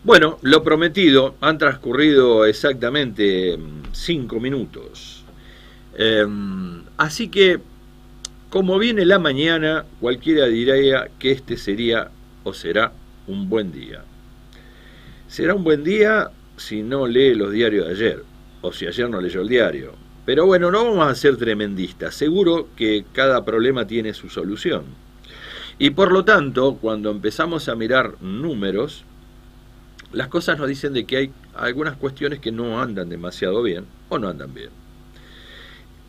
Bueno, lo prometido, han transcurrido exactamente 5 minutos. Así que, como viene la mañana, cualquiera diría que este sería o será un buen día. Será un buen día si no lee los diarios de ayer, o si ayer no leyó el diario. Pero bueno, no vamos a ser tremendistas. Seguro que cada problema tiene su solución. Y por lo tanto, cuando empezamos a mirar números, las cosas nos dicen de que hay algunas cuestiones que no andan demasiado bien o no andan bien.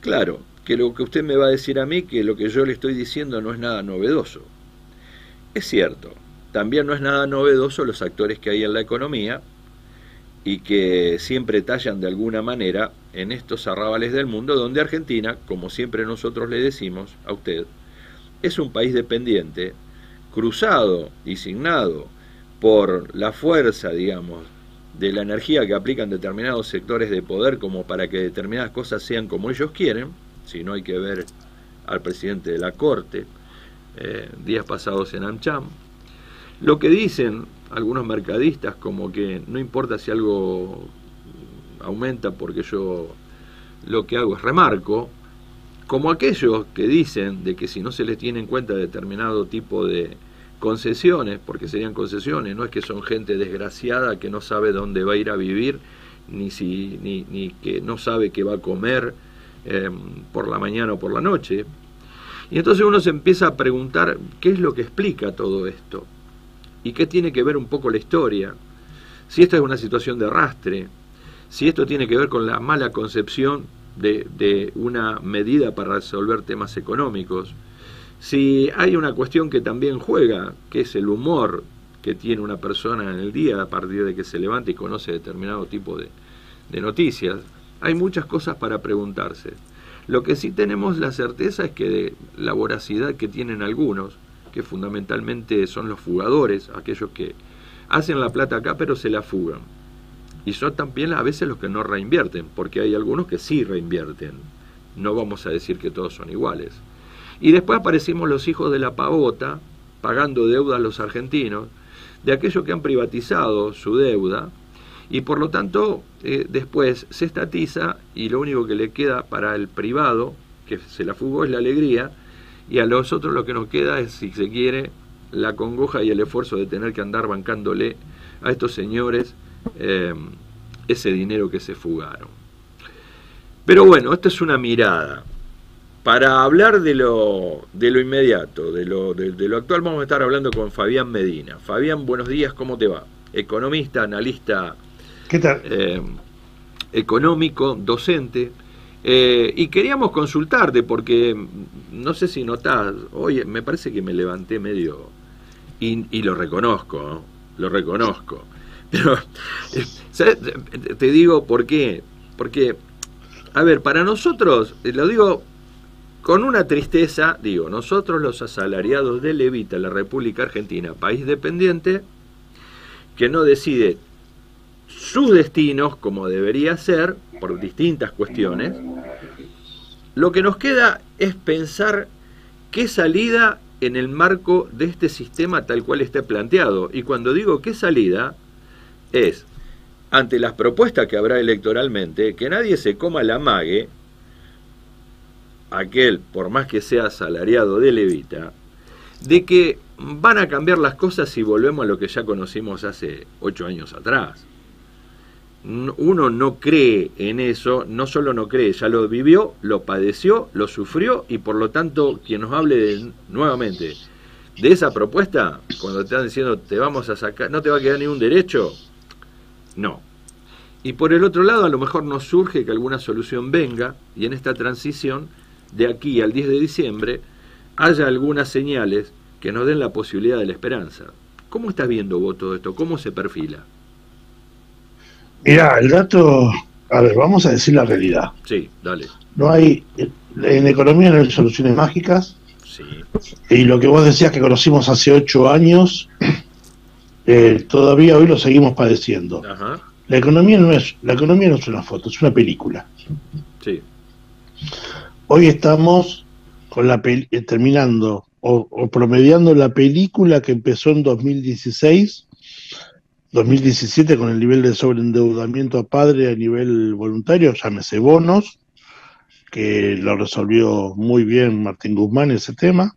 Claro, que lo que usted me va a decir a mí, que lo que yo le estoy diciendo no es nada novedoso. Es cierto, también no es nada novedoso los actores que hay en la economía y que siempre tallan de alguna manera en estos arrabales del mundo, donde Argentina, como siempre nosotros le decimos a usted, es un país dependiente, cruzado y signado por la fuerza, digamos, de la energía que aplican determinados sectores de poder como para que determinadas cosas sean como ellos quieren. Si no, hay que ver al presidente de la Corte, días pasados en AmCham. Lo que dicen algunos mercadistas, como que no importa si algo aumenta porque yo lo que hago es remarco, como aquellos que dicen de que si no se les tiene en cuenta determinado tipo de concesiones, porque serían concesiones, no es que son gente desgraciada que no sabe dónde va a ir a vivir, ni que no sabe qué va a comer por la mañana o por la noche. Y entonces uno se empieza a preguntar qué es lo que explica todo esto, y qué tiene que ver un poco la historia, si esto es una situación de arrastre, si esto tiene que ver con la mala concepción de una medida para resolver temas económicos, si hay una cuestión que también juega, que es el humor que tiene una persona en el día a partir de que se levanta y conoce determinado tipo de noticias. Hay muchas cosas para preguntarse. Lo que sí tenemos la certeza es que de la voracidad que tienen algunos, que fundamentalmente son los fugadores, aquellos que hacen la plata acá pero se la fugan, y son también a veces los que no reinvierten, porque hay algunos que sí reinvierten, no vamos a decir que todos son iguales. Y después aparecimos los hijos de la pavota, pagando deuda a los argentinos, de aquellos que han privatizado su deuda, y por lo tanto después se estatiza, y lo único que le queda para el privado, que se la fugó, es la alegría, y a los otros lo que nos queda es, si se quiere, la congoja y el esfuerzo de tener que andar bancándole a estos señores ese dinero que se fugaron. Pero bueno, esta es una mirada. Para hablar de lo inmediato, de lo actual, vamos a estar hablando con Fabián Medina. Fabián, buenos días, ¿cómo te va? Economista, analista, ¿Qué tal? económico, docente. Y queríamos consultarte porque no sé si notás, oye, me parece que me levanté medio, y lo reconozco, ¿no? Lo reconozco. Pero, ¿sabes? Te digo por qué. Porque, a ver, para nosotros, lo digo con una tristeza, digo, nosotros los asalariados de Levita, la República Argentina, país dependiente, que no decide sus destinos como debería ser, por distintas cuestiones, lo que nos queda es pensar qué salida en el marco de este sistema tal cual esté planteado. Y cuando digo qué salida, es, ante las propuestas que habrá electoralmente, que nadie se coma la mague, aquel, por más que sea asalariado de Levita, de que van a cambiar las cosas si volvemos a lo que ya conocimos hace 8 años atrás. Uno no cree en eso, no solo no cree, ya lo vivió, lo padeció, lo sufrió, y por lo tanto quien nos hable nuevamente de esa propuesta, cuando te están diciendo te vamos a sacar, no te va a quedar ningún derecho, no. Y por el otro lado, a lo mejor nos surge que alguna solución venga, y en esta transición de aquí al 10 de diciembre haya algunas señales que nos den la posibilidad de la esperanza. ¿Cómo estás viendo vos todo esto? ¿Cómo se perfila? Mirá, el dato, a ver, vamos a decir la realidad. Sí, dale. No hay, en economía no hay soluciones mágicas, Sí. y lo que vos decías que conocimos hace 8 años, todavía hoy lo seguimos padeciendo. Ajá. La economía no es una foto, es una película. Sí. Hoy estamos con terminando o promediando la película que empezó en 2016, 2017 con el nivel de sobreendeudamiento a padre a nivel voluntario, llámese bonos, que lo resolvió muy bien Martín Guzmán ese tema.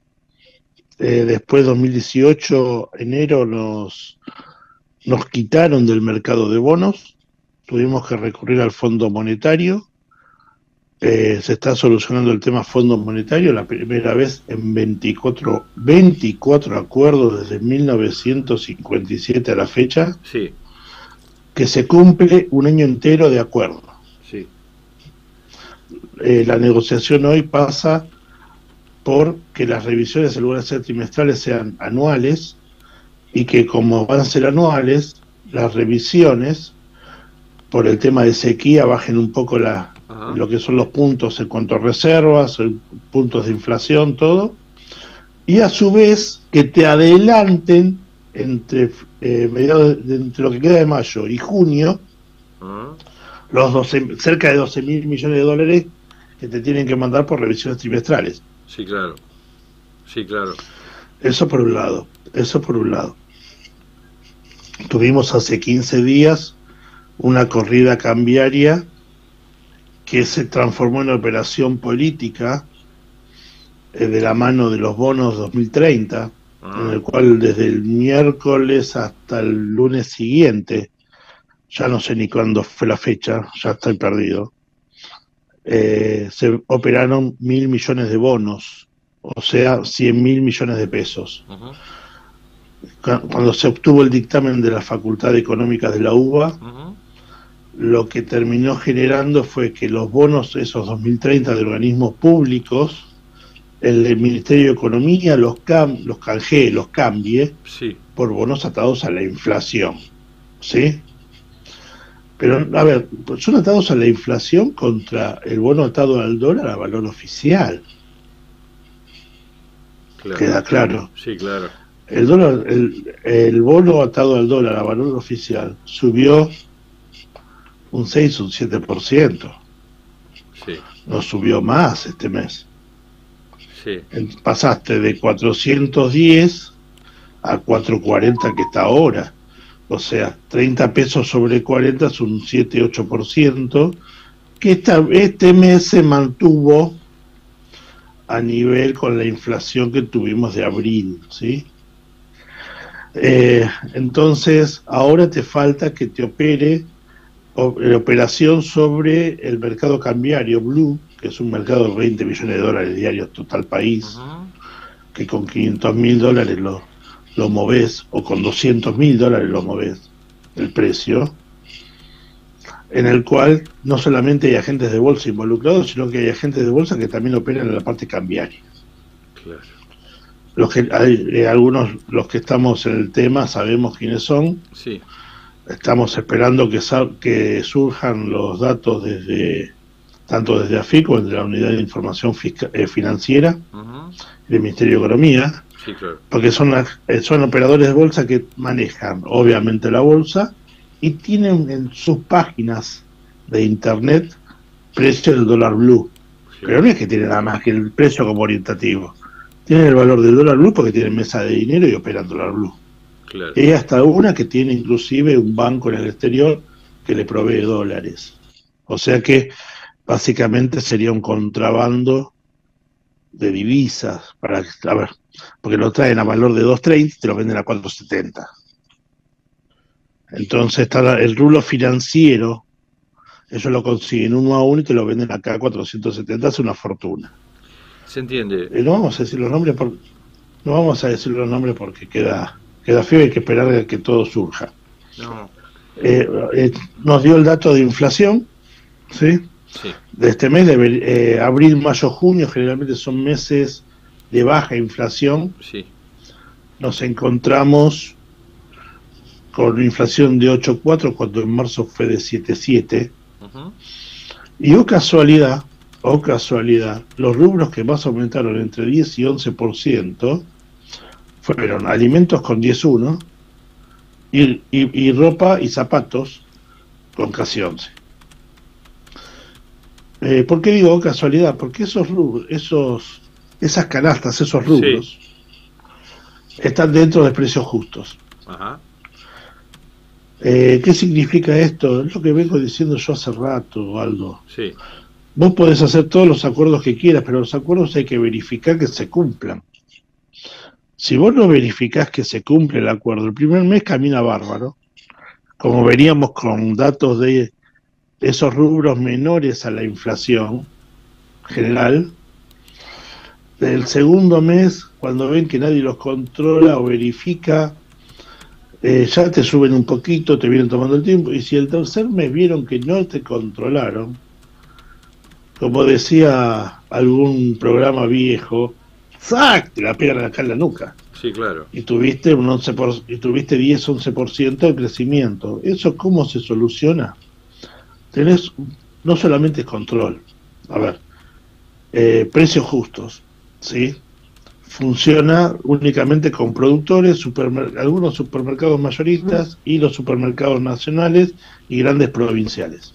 Después 2018, enero, nos quitaron del mercado de bonos, tuvimos que recurrir al Fondo Monetario. Se está solucionando el tema Fondo Monetario, la primera vez en 24 acuerdos desde 1957 a la fecha, Sí, que se cumple un año entero de acuerdo. sí. La negociación hoy pasa por que las revisiones, en lugar de ser trimestrales, sean anuales, y que como van a ser anuales, las revisiones, por el tema de sequía, bajen un poco lo que son los puntos en cuanto a reservas, puntos de inflación, todo, y a su vez que te adelanten entre entre lo que queda de mayo y junio, cerca de 12.000 millones de dólares que te tienen que mandar por revisiones trimestrales. Sí, claro. Sí, claro. Eso por un lado. Tuvimos hace 15 días una corrida cambiaria que se transformó en operación política de la mano de los bonos 2030, en el cual desde el miércoles hasta el lunes siguiente, ya no sé ni cuándo fue la fecha, ya estoy perdido, se operaron 1.000 millones de bonos, o sea, 100.000 millones de pesos. Cuando se obtuvo el dictamen de la Facultad de Económicas de la UBA, lo que terminó generando fue que los bonos, esos 2030 de organismos públicos, el Ministerio de Economía los canjee, los cambie Sí. por bonos atados a la inflación, ¿sí? Pero, a ver, son atados a la inflación contra el bono atado al dólar a valor oficial. Claro. Queda claro. Sí, claro. El bono atado al dólar a valor oficial subió un 6 o un 7%. Sí. No subió más este mes. Sí. Pasaste de 410 a 440 que está ahora. O sea, 30 pesos sobre 40 es un 7-8%, que este mes se mantuvo a nivel con la inflación que tuvimos de abril, ¿sí? Entonces, ahora te falta que te opere la operación sobre el mercado cambiario Blue, que es un mercado de 20 millones de dólares diarios total país, que con 500.000 dólares lo movés, o con 200.000 dólares lo movés, el precio, en el cual no solamente hay agentes de bolsa involucrados, sino que hay agentes de bolsa que también operan en la parte cambiaria. Claro. Algunos, los que estamos en el tema, sabemos quiénes son. Sí. Estamos esperando que surjan los datos tanto desde AFIC como desde la Unidad de Información Financiera del Ministerio de Economía. Sí, claro. Porque son operadores de bolsa que manejan obviamente la bolsa y tienen en sus páginas de internet precio del dólar blue. Sí. Pero no es que tienen nada más que el precio como orientativo. Tienen el valor del dólar blue porque tienen mesa de dinero y operan dólar blue. Claro. Hay hasta una que tiene inclusive un banco en el exterior que le provee dólares. O sea que básicamente sería un contrabando de divisas porque lo traen a valor de 2.30 y te lo venden a 4.70. Entonces está el rulo financiero, ellos lo consiguen 1 a 1 y te lo venden acá a 470, hace una fortuna. Se entiende. No vamos a decir los nombres porque queda feo, hay que esperar a que todo surja. No. Nos dio el dato de inflación, ¿sí? Sí. De este mes, de abril, mayo, junio, generalmente son meses de baja inflación. Sí. Nos encontramos con una inflación de 8,4 cuando en marzo fue de 7,7. Y casualidad, los rubros que más aumentaron entre 10 y 11% fueron alimentos con 10,1 y ropa y zapatos con casi 11. ¿Por qué digo casualidad? Porque esos rubros, esas canastas, esos rubros, están dentro de precios justos. Ajá. ¿Qué significa esto? Es lo que vengo diciendo yo hace rato, Aldo. Sí, Vos podés hacer todos los acuerdos que quieras, pero los acuerdos hay que verificar que se cumplan. Si vos no verificás que se cumple el acuerdo, el primer mes camina bárbaro, como veníamos con datos de esos rubros menores a la inflación general. Del segundo mes, cuando ven que nadie los controla o verifica, ya te suben un poquito, te vienen tomando el tiempo, y si el tercer mes vieron que no te controlaron, como decía algún programa viejo, ¡zac!, te la pegan acá en la nuca. sí, claro. Y tuviste un 11%, y tuviste 10-11% de crecimiento. ¿Eso cómo se soluciona? Tenés no solamente control, a ver, precios justos, ¿sí? Funciona únicamente con productores, algunos supermercados mayoristas y los supermercados nacionales y grandes provinciales.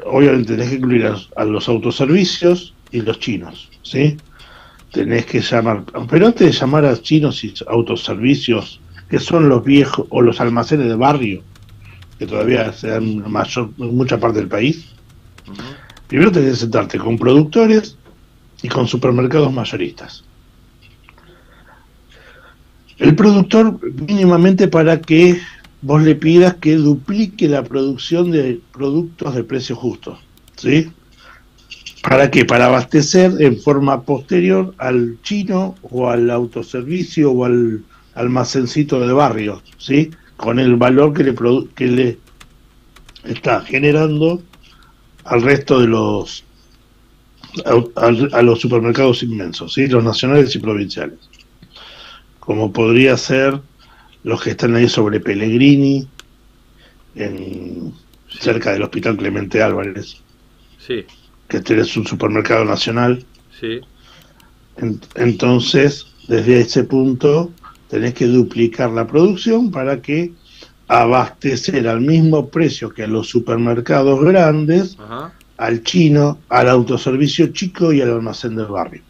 Obviamente tenés que incluir a los autoservicios y los chinos, ¿sí? Tenés que llamar, pero antes de llamar a chinos y autoservicios, que son los viejos, o los almacenes de barrio, que todavía se dan en mucha parte del país, primero tenés que sentarte con productores y con supermercados mayoristas. El productor mínimamente para que vos le pidas que duplique la producción de productos de precio justo, ¿sí? ¿Para qué? Para abastecer en forma posterior al chino o al autoservicio o al almacencito de barrio, ¿sí? Con el valor que le está generando al resto de los a los supermercados inmensos, ¿sí? Los nacionales y provinciales, como podría ser los que están ahí sobre Pellegrini, cerca del Hospital Clemente Álvarez, sí, que tenés un supermercado nacional. sí. Entonces, desde ese punto, tenés que duplicar la producción para que abastecer al mismo precio que a los supermercados grandes, Ajá. al chino, al autoservicio chico y al almacén del barrio.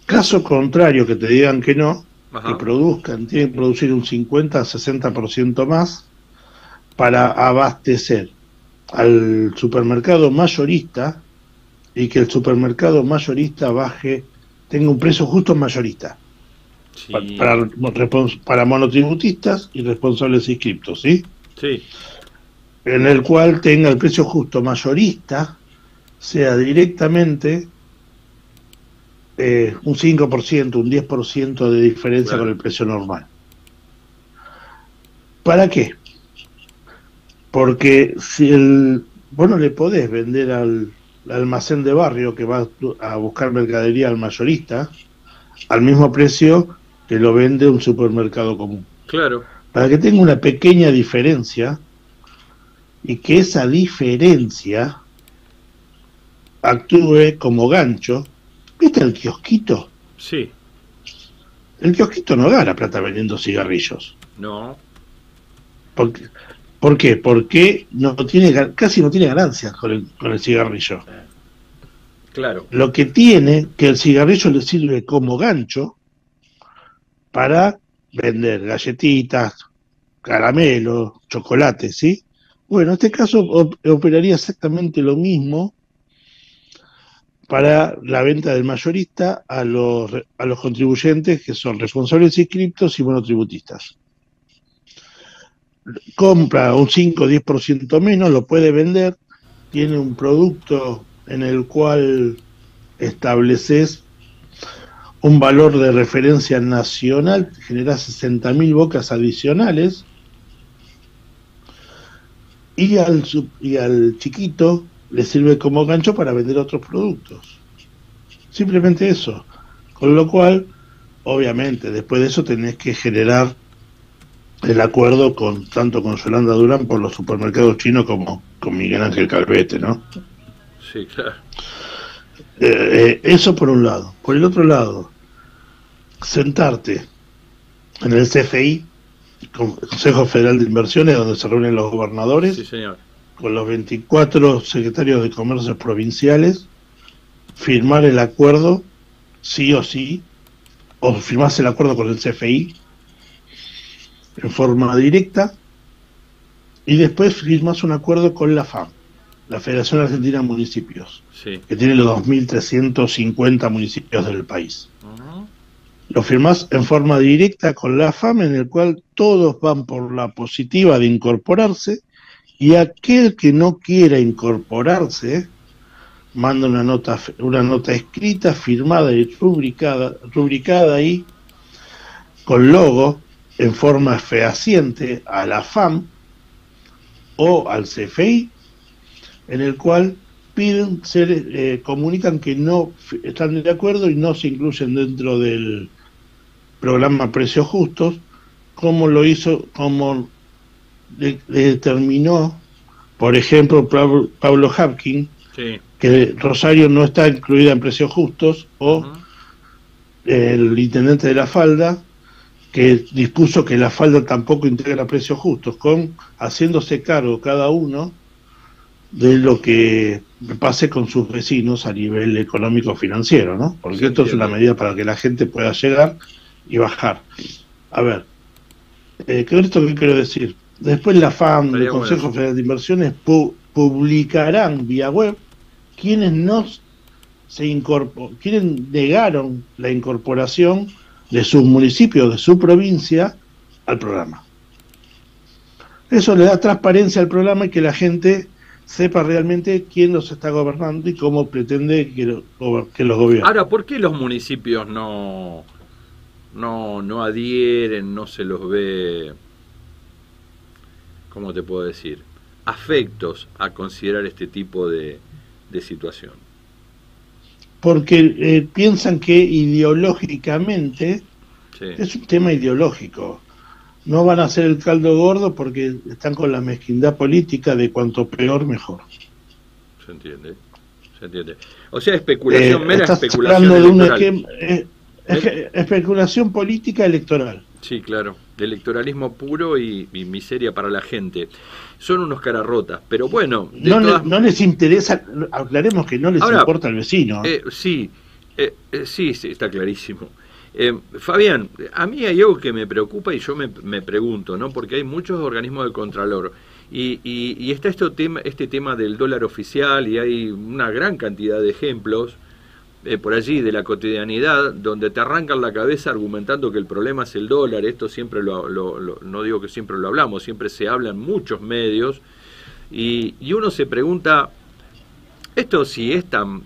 Caso contrario, que te digan que no, Ajá. que produzcan, tienen que producir un 50-60% más para abastecer al supermercado mayorista y que el supermercado mayorista tenga un precio justo mayorista. Sí. Para monotributistas y responsables inscriptos, ¿sí? Sí. En el cual tenga el precio justo mayorista, sea directamente un 5%, un 10% de diferencia, claro, con el precio normal. ¿Para qué? Porque si vos no le podés vender al almacén de barrio que va a buscar mercadería al mayorista al mismo precio que lo vende un supermercado común. Claro. Para que tenga una pequeña diferencia y que esa diferencia actúe como gancho. ¿Viste el kiosquito? Sí. El kiosquito no gana plata vendiendo cigarrillos. No. ¿Por qué? Porque casi no tiene ganancias con el cigarrillo. Claro. Lo que tiene, que el cigarrillo le sirve como gancho para vender galletitas, caramelos, chocolates, ¿sí? Bueno, en este caso operaría exactamente lo mismo para la venta del mayorista a los contribuyentes que son responsables inscriptos y monotributistas. Compra un 5 o 10% menos, lo puede vender, tiene un producto en el cual estableces un valor de referencia nacional, generás 60.000 bocas adicionales, y al chiquito le sirve como gancho para vender otros productos. Simplemente eso. Con lo cual, obviamente, después de eso tenés que generar el acuerdo tanto con Yolanda Durán por los supermercados chinos como con Miguel Ángel Calvete, ¿no? Sí, claro. Eso por un lado. Por el otro lado, sentarte en el CFI, Consejo Federal de Inversiones, donde se reúnen los gobernadores, sí, señor, con los 24 secretarios de comercio provinciales, firmar el acuerdo, sí o sí, o firmarse el acuerdo con el CFI, en forma directa, y después firmás un acuerdo con la FAM, la Federación Argentina de Municipios, Sí. que tiene los 2.350 municipios del país. Ujú. Lo firmás en forma directa con la FAM, en el cual todos van por la positiva de incorporarse, y aquel que no quiera incorporarse manda una nota escrita, firmada y rubricada ahí, con logo, en forma fehaciente a la FAM o al CFI, en el cual piden comunican que no están de acuerdo y no se incluyen dentro del programa Precios Justos, como determinó, por ejemplo, Pablo Hapkin, Sí. que Rosario no está incluida en Precios Justos, o Ujú. el intendente de La Falda, que dispuso que La Falda tampoco integra Precios Justos, haciéndose cargo cada uno de lo que pase con sus vecinos a nivel económico financiero, ¿no? Porque Se esto es una entiende. medida para que la gente pueda llegar y bajar. A ver, ¿con esto qué quiero decir? Después la FAM, el Estaría bueno. Consejo Federal de Inversiones, publicarán vía web quienes no quienes negaron la incorporación de sus municipios, de su provincia, al programa. Eso le da transparencia al programa y que la gente sepa realmente quién los está gobernando y cómo pretende que los gobierne. Ahora, ¿por qué los municipios no adhieren, no se los ve, cómo te puedo decir, afectos a considerar este tipo de situación? Porque piensan que ideológicamente Sí, es un tema ideológico. No van a hacer el caldo gordo porque están con la mezquindad política de cuanto peor mejor. se entiende, se entiende. O sea, especulación, mera Estás especulación hablando de un electoral. especulación política electoral. Sí, claro, de electoralismo puro y miseria para la gente. Son unos caras rotas, pero bueno, de todas... No les interesa, aclaremos que no les Ahora, importa el vecino. Sí, sí, sí, está clarísimo. Fabián, a mí hay algo que me preocupa y yo me pregunto, ¿no? Porque hay muchos organismos de Contralor y está este tema del dólar oficial y hay una gran cantidad de ejemplos por allí de la cotidianidad donde te arrancan la cabeza argumentando que el problema es el dólar. Esto siempre no digo que siempre lo hablamos, siempre se habla en muchos medios y uno se pregunta, esto sí es tan...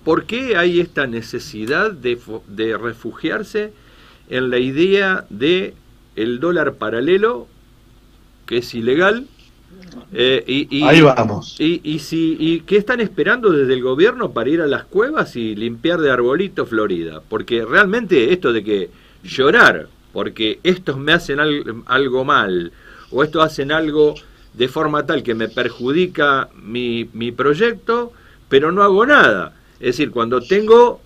¿por qué hay esta necesidad de refugiarse en la idea de el dólar paralelo, que es ilegal? Ahí vamos. ¿Y qué están esperando desde el gobierno para ir a las cuevas y limpiar de arbolito Florida? Porque realmente esto de que llorar porque estos me hacen algo mal o estos hacen algo de forma tal que me perjudica mi proyecto, pero no hago nada. Es decir, cuando tengo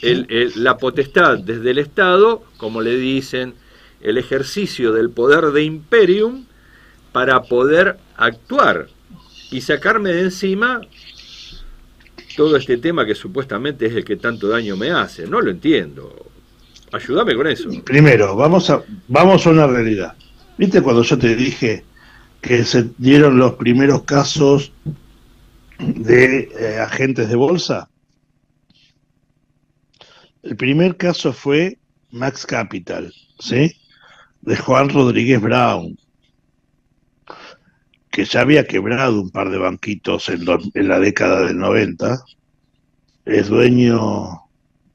la potestad desde el Estado, como le dicen, el ejercicio del poder de imperium para poder actuar y sacarme de encima todo este tema que supuestamente es el que tanto daño me hace. No lo entiendo. Ayúdame con eso. Primero, vamos a una realidad. ¿Viste cuando yo te dije que se dieron los primeros casos de agentes de bolsa? El primer caso fue Max Capital, ¿sí? De Juan Rodríguez Brown, que ya había quebrado un par de banquitos en la década del 90. Es dueño,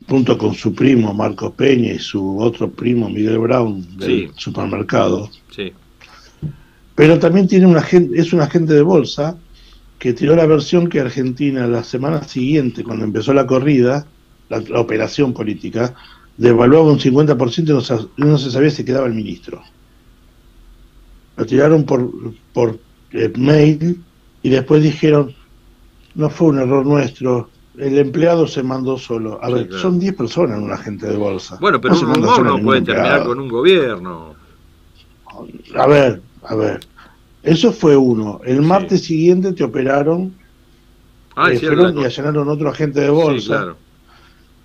junto con su primo Marcos Peña y su otro primo Miguel Brown, del supermercado. Sí. Pero también es un agente de bolsa que tiró la versión que Argentina la semana siguiente, cuando empezó la corrida, la operación política, devaluaba un 50% y no se sabía si quedaba el ministro. Lo tiraron por mail y después dijeron, no fue un error nuestro, el empleado se mandó solo. A ver, claro. Son 10 personas en un agente de bolsa. Bueno, pero un rumor no puede terminar con un gobierno. A ver, eso fue uno. El martes siguiente te operaron, fueron y allanaron otro agente de bolsa. Sí, claro.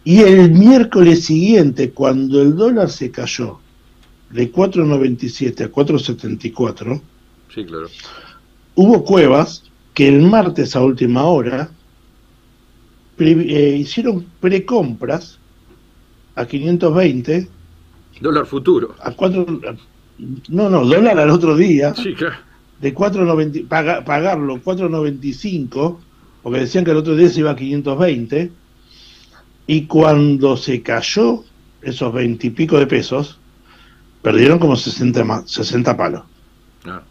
Y el miércoles siguiente, cuando el dólar se cayó de 4,97 a 4,74, Sí, claro. hubo cuevas que el martes a última hora hicieron precompras a 520, Dólar futuro. a 4, no, dólar al otro día, Sí, claro. de 4,90, pagarlo 4,95, porque decían que el otro día se iba a 520, y cuando se cayó esos 20 y pico de pesos, perdieron como 60 palos. Ah,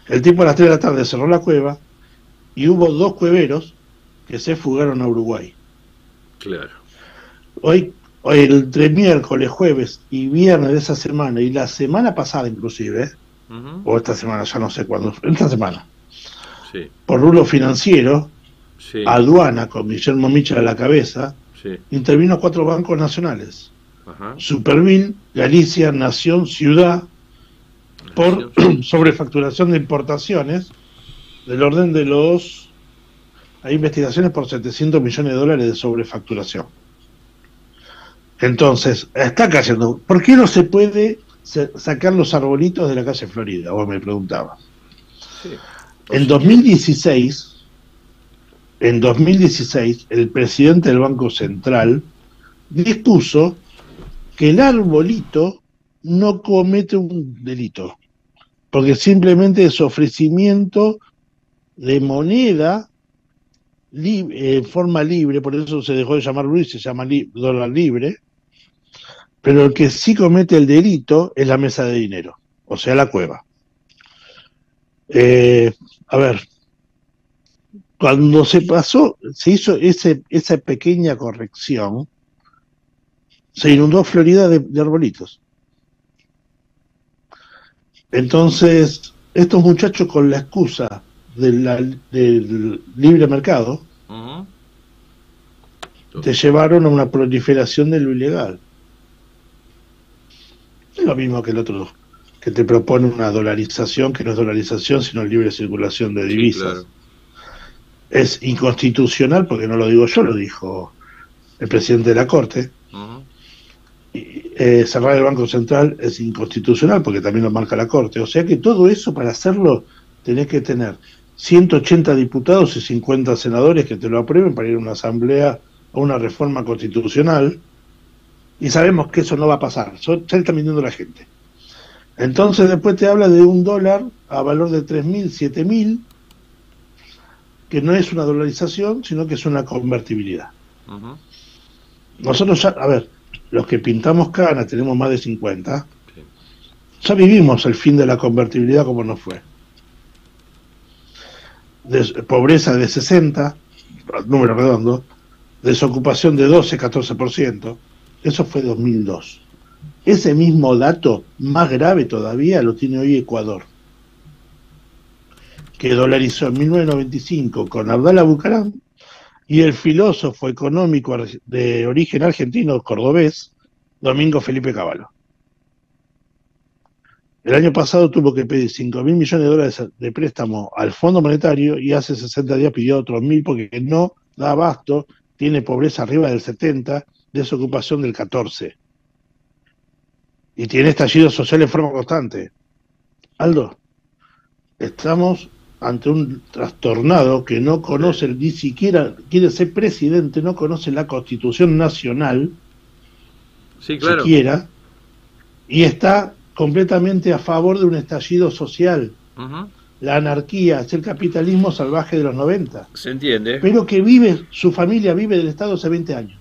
El tipo a las 3 de la tarde cerró la cueva y hubo 2 cueveros que se fugaron a Uruguay. claro. Hoy entre miércoles, jueves y viernes de esa semana, y la semana pasada inclusive, o esta semana, ya no sé cuándo, esta semana, Sí, por rulo financiero, sí, Aduana, con Guillermo Michel a la cabeza, sí. intervino 4 bancos nacionales: Ajá. Superville, Galicia, Nación, Ciudad, por sobrefacturación de importaciones del orden de los... Hay investigaciones por 700 millones de dólares de sobrefacturación. Entonces, está cayendo. ¿Por qué no se puede sacar los arbolitos de la calle Florida? Vos me preguntabas. Sí. En 2016, el presidente del Banco Central dispuso que el arbolito no comete un delito, porque simplemente es ofrecimiento de moneda en forma libre, por eso se dejó de llamar Luis, se llama dólar libre, pero el que sí comete el delito es la mesa de dinero, o sea, la cueva. A ver, cuando se hizo esa pequeña corrección, se inundó Florida de arbolitos. Entonces, estos muchachos, con la excusa del libre mercado, te llevaron a una proliferación de lo ilegal. Es lo mismo que el otro, que te propone una dolarización, que no es dolarización, sino libre circulación de divisas. Sí, claro. Es inconstitucional, porque no lo digo yo, lo dijo el presidente de la Corte. Cerrar el Banco Central es inconstitucional, porque también lo marca la Corte. O sea que todo eso, para hacerlo, tenés que tener 180 diputados y 50 senadores que te lo aprueben para ir a una asamblea o una reforma constitucional, y sabemos que eso no va a pasar, ya está mintiendo la gente. Entonces después te habla de un dólar a valor de 3.000, 7.000, que no es una dolarización, sino que es una convertibilidad. Nosotros ya, a ver, los que pintamos canas, tenemos más de 50, ya vivimos el fin de la convertibilidad como nos fue. Pobreza de 60, número redondo, desocupación de 12, 14%, eso fue 2002. Ese mismo dato, más grave todavía, lo tiene hoy Ecuador, que dolarizó en 1995 con Abdalá Bucaram, y el filósofo económico de origen argentino, cordobés, Domingo Felipe Cavallo. El año pasado tuvo que pedir 5.000 millones de dólares de préstamo al Fondo Monetario, y hace 60 días pidió otros 1.000 porque no da abasto, tiene pobreza arriba del 70%, desocupación del 14%. Y tiene estallido social en forma constante. Aldo, estamos ante un trastornado que no conoce, ni siquiera quiere ser presidente, no conoce la Constitución Nacional, sí, claro, siquiera, y está completamente a favor de un estallido social. La anarquía, es el capitalismo salvaje de los 90. Se entiende. Pero que su familia vive del Estado hace 20 años.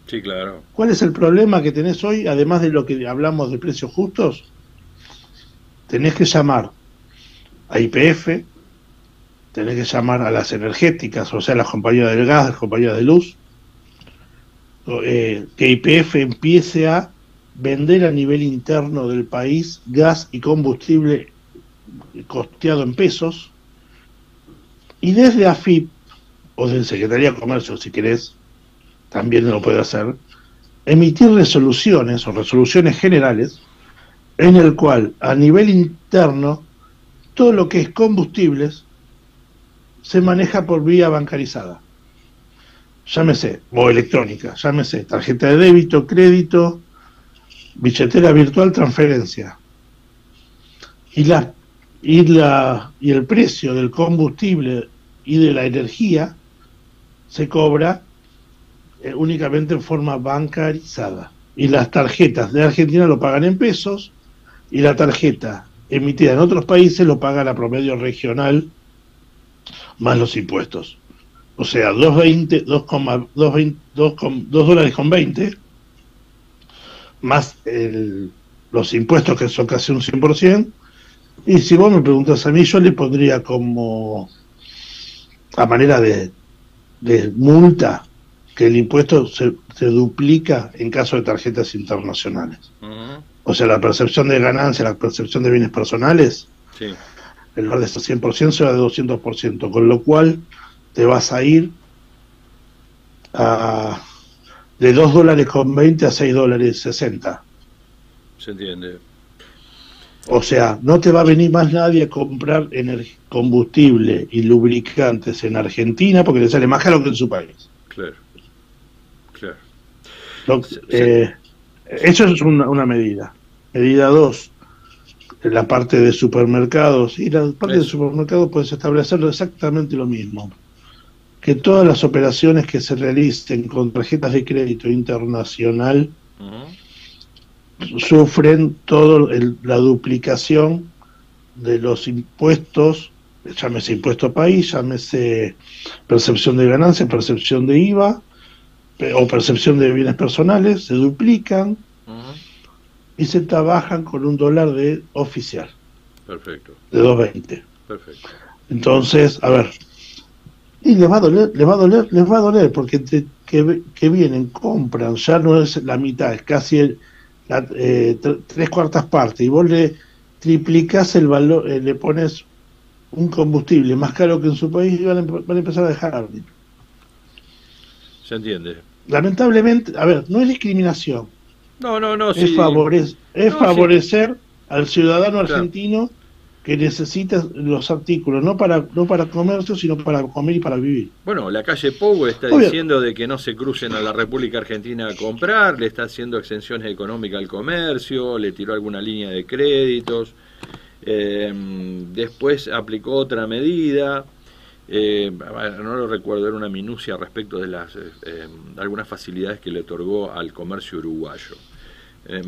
Sí, claro. ¿Cuál es el problema que tenés hoy, además de lo que hablamos de precios justos? Tenés que llamar a YPF, tenés que llamar a las energéticas, o sea, las compañías del gas, las compañías de luz, que YPF empiece a vender a nivel interno del país gas y combustible costeado en pesos, y desde AFIP, o desde Secretaría de Comercio, si querés, también lo puede hacer, emitir resoluciones o resoluciones generales en el cual a nivel interno todo lo que es combustibles se maneja por vía bancarizada, llámese, o electrónica, llámese tarjeta de débito, crédito, billetera virtual, transferencia. Y el precio del combustible y de la energía se cobra únicamente en forma bancarizada. Y las tarjetas de Argentina lo pagan en pesos, y la tarjeta emitida en otros países lo paga la promedio regional más los impuestos. O sea, 2.20, 2 dólares con 20, más los impuestos, que son casi un 100%. Y si vos me preguntas a mí, yo le pondría como, a manera de multa, que el impuesto se duplica en caso de tarjetas internacionales. O sea, la percepción de ganancia, la percepción de bienes personales, Sí. en lugar de ese 100% se va de 200%, con lo cual te vas a ir de 2 dólares con 20 a 6 dólares 60. Se entiende. O sea, no te va a venir más nadie a comprar combustible y lubricantes en Argentina porque le sale más caro que en su país. Claro. Claro. Eso es una medida. Medida 2, la parte de supermercados. Y la parte de supermercados puedes establecer exactamente lo mismo. Que todas las operaciones que se realicen con tarjetas de crédito internacional sufren la duplicación de los impuestos, llámese impuesto a país, llámese percepción de ganancias, percepción de IVA o percepción de bienes personales, se duplican y se trabajan con un dólar oficial. Perfecto. De 2.20. Perfecto. Entonces, a ver, y les va a doler, porque que vienen, compran, ya no es la mitad, es casi 3/4 partes, y vos le triplicás el valor, le pones un combustible más caro que en su país, y van a empezar a dejar. Se entiende. Lamentablemente, a ver, no es discriminación. No, es sí. Favorecer sí. al ciudadano argentino, claro, que necesita los artículos, no para comercio, sino para comer y para vivir. Bueno, la calle Pou está diciendo de que no se crucen a la República Argentina a comprar, le está haciendo exenciones económicas al comercio, le tiró alguna línea de créditos, después aplicó otra medida, no lo recuerdo, era una minucia respecto de algunas facilidades que le otorgó al comercio uruguayo.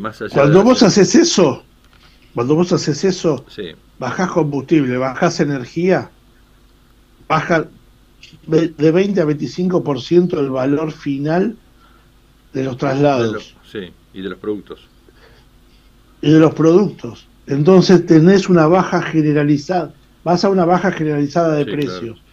Más allá Cuando vos haces eso, sí, bajás combustible, bajás energía, baja de 20 a 25% el valor final de los traslados. Sí, y de los productos. Entonces tenés una baja generalizada, vas a una baja generalizada de precios. Claro.